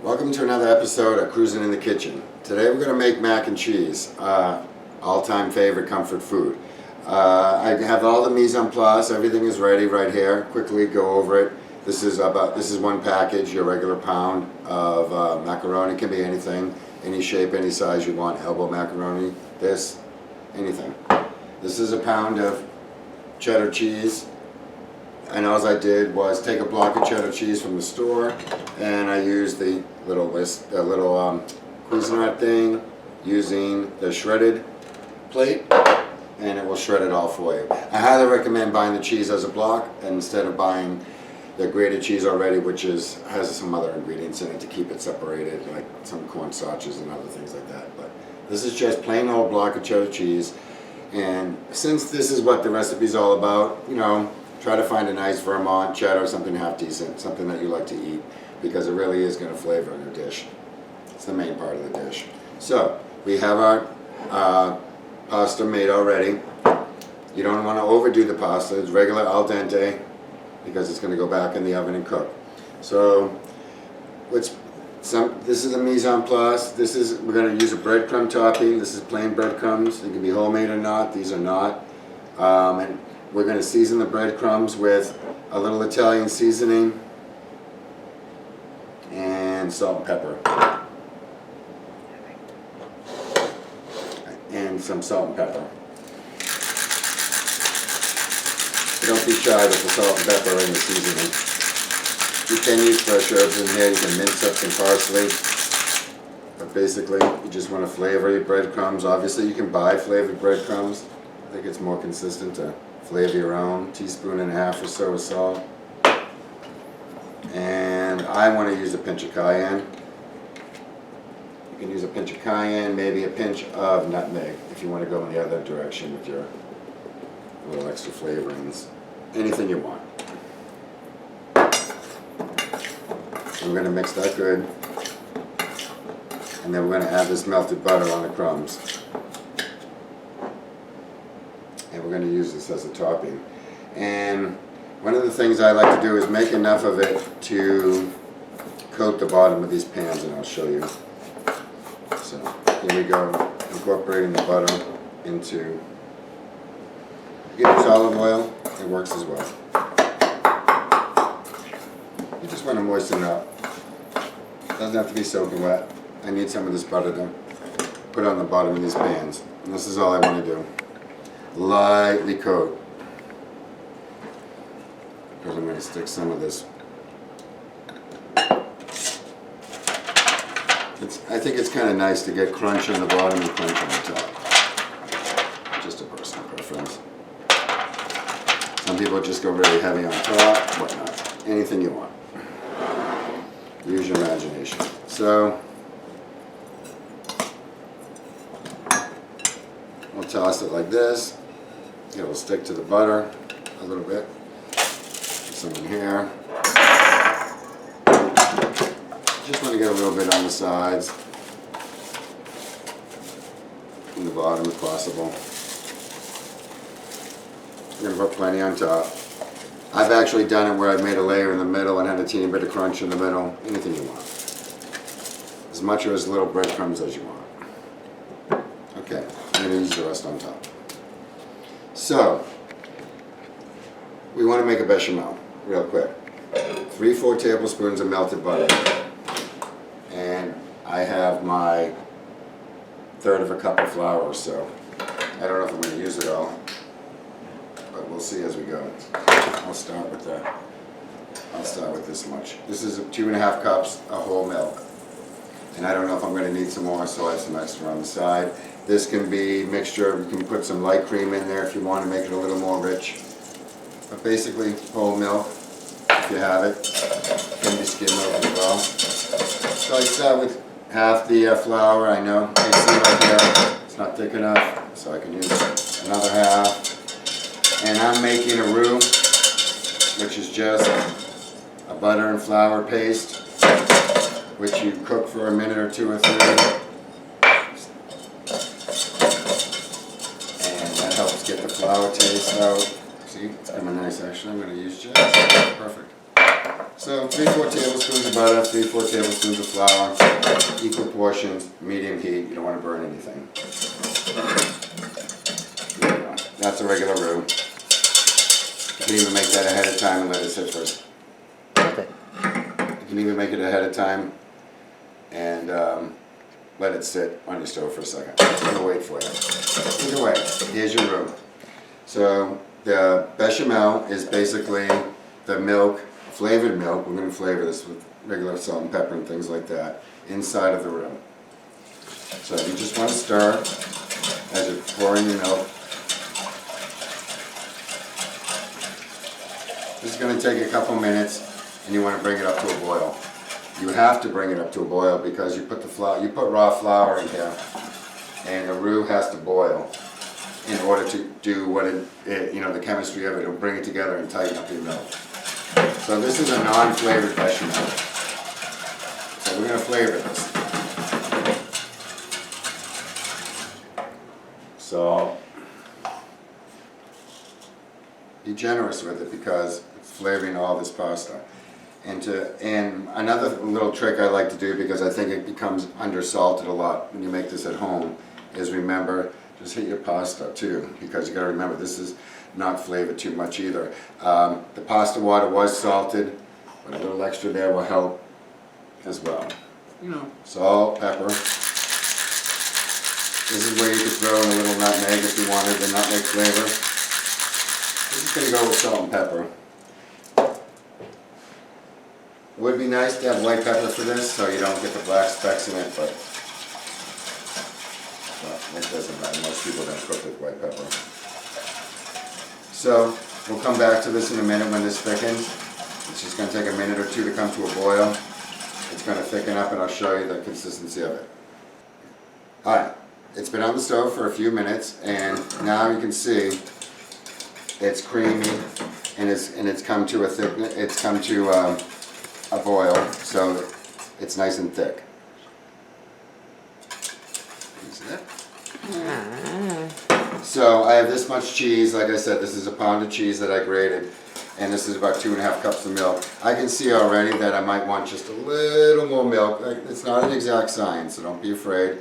Welcome to another episode of Cruising in the Kitchen. Today we're going to make mac and cheese, all-time favorite comfort food. I have all the mise en place, everything is ready right here. Quickly go over it. This is one package, your regular pound of macaroni. It can be anything, any shape, any size you want. Elbow macaroni, this, anything. This is a pound of cheddar cheese. And all I did was take a block of cheddar cheese from the store, and I used the little Cuisinart thing using the shredded plate, and it will shred it all for you. I highly recommend buying the cheese as a block instead of buying the grated cheese already, which has some other ingredients in it to keep it separated, like some cornstarches and other things like that. But this is just plain old block of cheddar cheese, and since this is what the recipe is all about, you know, try to find a nice Vermont cheddar, something half decent, something that you like to eat, because it really is going to flavor your dish. It's the main part of the dish. So we have our pasta made already. You don't want to overdo the pasta. It's regular al dente because it's going to go back in the oven and cook. So this is a mise en place. We're going to use a breadcrumb topping. This is plain breadcrumbs. They can be homemade or not. These are not. And we're going to season the breadcrumbs with a little Italian seasoning and salt and pepper. And some salt and pepper. Don't be shy with the salt and pepper and the seasoning. You can use fresh herbs in here. You can mince up some parsley. But basically, you just want to flavor your breadcrumbs. Obviously, you can buy flavored breadcrumbs. I think it's more consistent to flavor your own. Teaspoon and a half or so of salt. And I want to use a pinch of cayenne. You can use a pinch of cayenne, maybe a pinch of nutmeg if you want to go in the other direction with your little extra flavorings. Anything you want. So we're going to mix that good. And then we're going to add this melted butter on the crumbs. And we're going to use this as a topping. And one of the things I like to do is make enough of it to coat the bottom of these pans, and I'll show you. So here we go, incorporating the butter into, you can use olive oil, it works as well. You just want to moisten it up. It doesn't have to be soaking wet. I need some of this butter to put on the bottom of these pans. And this is all I want to do. Lightly coat. Because I'm going to stick some of this. I think it's kind of nice to get crunch on the bottom and crunch on the top. Just a personal preference. Some people just go really heavy on top, whatnot. Anything you want. Use your imagination. So, we'll toss it like this. It will stick to the butter a little bit. Put some in here. Just want to get a little bit on the sides and the bottom if possible. We're going to put plenty on top. I've actually done it where I've made a layer in the middle and had a teeny bit of crunch in the middle. Anything you want. As much or as little breadcrumbs as you want. Okay, I'm going to use the rest on top. So, we want to make a bechamel real quick. 3-4 tablespoons of melted butter. And I have my third of a cup of flour or so. I don't know if I'm going to use it all, but we'll see as we go. I'll start with this much. This is 2.5 cups of whole milk. And I don't know if I'm going to need some more, so I have some extra on the side. This can be mixture. You can put some light cream in there if you want to make it a little more rich. But basically, whole milk, if you have it. It can be skim milk as well. So I start with half the flour. I know, you can see right here, it's not thick enough, so I can use another half. And I'm making a roux, which is just a butter and flour paste, which you cook for a minute or 2 or 3. And that helps get the flour taste out. See, it's coming nice actually. I'm going to use just perfect. So 3-4 tablespoons of butter, 3-4 tablespoons of flour, equal portions, medium heat. You don't want to burn anything. There you go. That's a regular roux. You can even make that ahead of time and let it sit first. Okay. You can even make it ahead of time and let it sit on your stove for a second. I'm going to wait for you. Either way, here's your roux. So the bechamel is basically the milk, flavored milk. We're going to flavor this with regular salt and pepper and things like that inside of the roux. So you just want to stir as you're pouring your milk. This is going to take a couple minutes, and you want to bring it up to a boil. You have to bring it up to a boil because you put raw flour in here, and the roux has to boil in order to do what the chemistry of it will bring it together and tighten up your milk. So this is a non-flavored bechamel. So we're going to flavor this. So be generous with it because it's flavoring all this pasta. And another little trick I like to do, because I think it becomes undersalted a lot when you make this at home, is remember, just hit your pasta too, because you got to remember this is not flavored too much either. The pasta water was salted, but a little extra there will help as well. Salt, pepper. This is where you could throw in a little nutmeg if you wanted the nutmeg flavor. This is going to go with salt and pepper. Would be nice to have white pepper for this so you don't get the black specks in it, but it doesn't matter. Most people don't cook with white pepper. So we'll come back to this in a minute when this thickens. It's just going to take a minute or two to come to a boil. It's going to thicken up and I'll show you the consistency of it. Alright, it's been on the stove for a few minutes and now you can see it's creamy and it's come to a thickness. It's come to a boil, so it's nice and thick. Can you see that? So I have this much cheese. Like I said, this is a pound of cheese that I grated, and this is about 2.5 cups of milk. I can see already that I might want just a little more milk. It's not an exact science, so don't be afraid,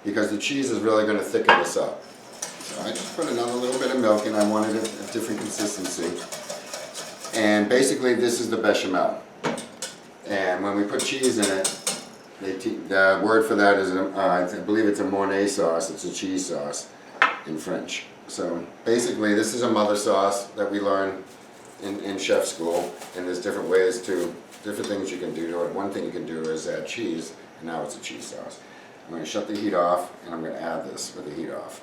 because the cheese is really going to thicken this up. So I just put another little bit of milk in. I wanted a different consistency. And basically this is the bechamel. And when we put cheese in it, the word for that is, I believe it's a Mornay sauce. It's a cheese sauce in French. So basically this is a mother sauce that we learn in chef school, and there's different things you can do to it. One thing you can do is add cheese, and now it's a cheese sauce. I'm going to shut the heat off, and I'm going to add this with the heat off,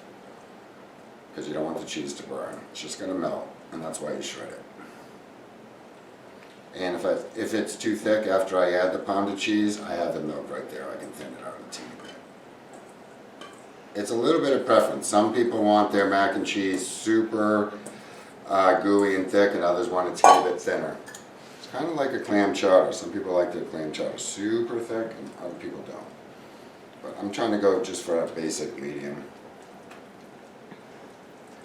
because you don't want the cheese to burn. It's just going to melt, and that's why you shred it. And if it's too thick after I add the pounded cheese, I have the milk right there. I can thin it out a teeny bit. It's a little bit of preference. Some people want their mac and cheese super gooey and thick, and others want it a teeny bit thinner. It's kind of like a clam chowder. Some people like their clam chowder super thick, and other people don't. But I'm trying to go just for a basic medium.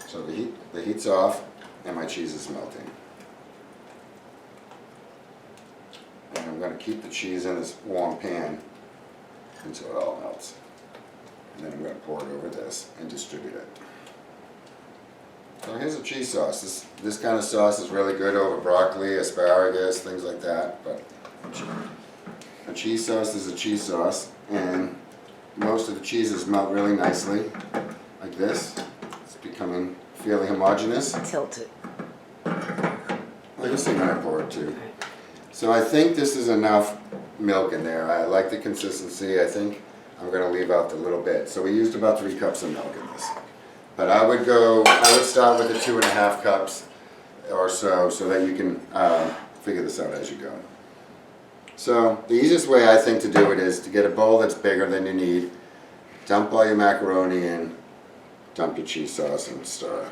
So the heat's off, and my cheese is melting. And I'm going to keep the cheese in this warm pan until it all melts. And then I'm going to pour it over this and distribute it. So here's a cheese sauce. This kind of sauce is really good over broccoli, asparagus, things like that. But a cheese sauce is a cheese sauce, and most of the cheeses melt really nicely, like this. It's becoming fairly homogeneous. Tilt it. Well, you'll see when I pour it too. So I think this is enough milk in there. I like the consistency. I think I'm going to leave out the little bit. So we used about 3 cups of milk in this. But I would start with the 2.5 cups or so that you can figure this out as you go. So the easiest way I think to do it is to get a bowl that's bigger than you need, dump all your macaroni in, dump your cheese sauce and stir.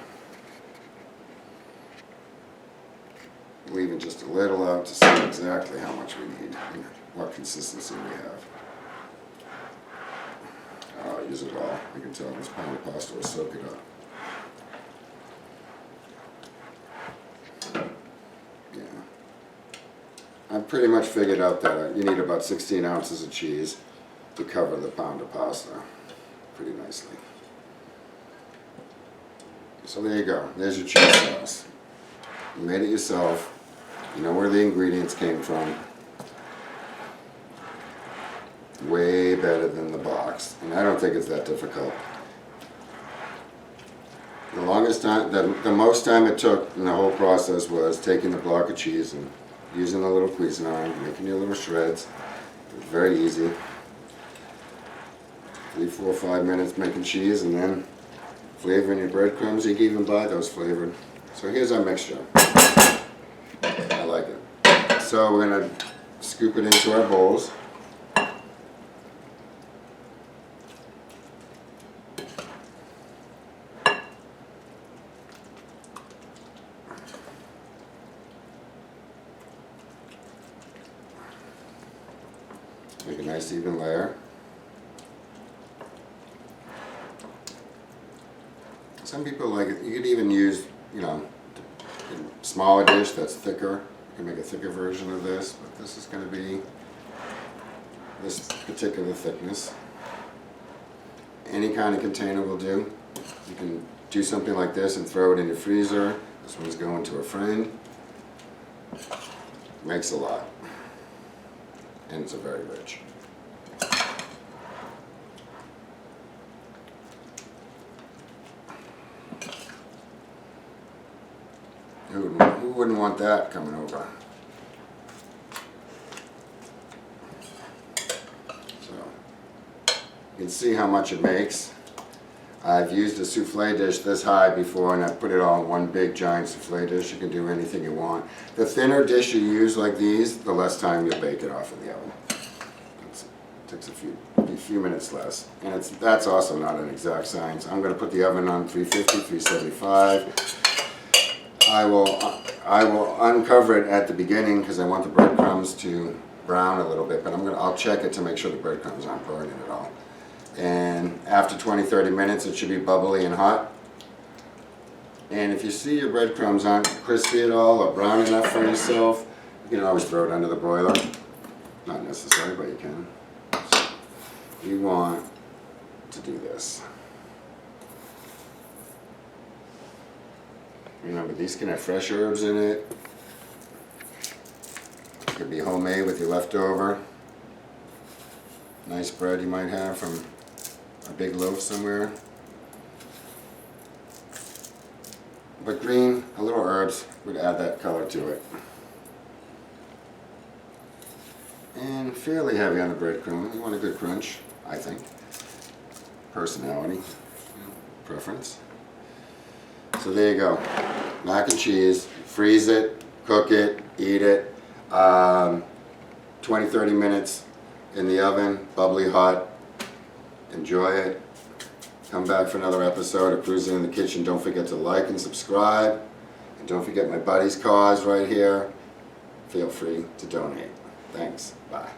Leaving just a little out to see exactly how much we need and what consistency we have. I'll use it all. You can tell this pound of pasta will soak it up. Yeah. pretty much figured out that you need about 16 ounces of cheese to cover the pound of pasta pretty nicely. So there you go. There's your cheese sauce. You made it yourself. You know where the ingredients came from. Way better than the box. And I don't think it's that difficult. The longest time, the most time it took in the whole process was taking the block of cheese and using a little Cuisinart, making your little shreds. It was very easy. 3, 4, 5 minutes making cheese and then flavoring your breadcrumbs. You can even buy those flavored. So here's our mixture. I like it. So we're going to scoop it into our bowls. Make a nice even layer. Some people like it. You could even use, you know, a smaller dish that's thicker. You can make a thicker version of this, but this is going to be this particular thickness. Any kind of container will do. You can do something like this and throw it in your freezer. This one's going to a friend. Makes a lot. And it's a very rich. Who wouldn't want that coming over? So, you can see how much it makes. I've used a souffle dish this high before and I've put it all in one big giant souffle dish. You can do anything you want. The thinner dish you use like these, the less time you'll bake it off in the oven. It takes a few minutes less. And that's also not an exact science. I'm going to put the oven on 350, 375. I will uncover it at the beginning because I want the breadcrumbs to brown a little bit, but I'll check it to make sure the breadcrumbs aren't burning at all. And after 20-30 minutes it should be bubbly and hot. And if you see your breadcrumbs aren't crispy at all or brown enough for yourself, you can always throw it under the broiler. Not necessary, but you can. So you want to do this. Remember, these can have fresh herbs in it. It could be homemade with your leftover nice bread you might have from a big loaf somewhere. But green, a little herbs would add that color to it. And fairly heavy on the breadcrumb. You want a good crunch, I think. Personality, preference. So there you go. Mac and cheese. Freeze it, cook it, eat it. 20-30 minutes in the oven, bubbly hot. Enjoy it. Come back for another episode of Cruising in the Kitchen. Don't forget to like and subscribe. And don't forget my buddy's cause right here. Feel free to donate. Thanks. Bye.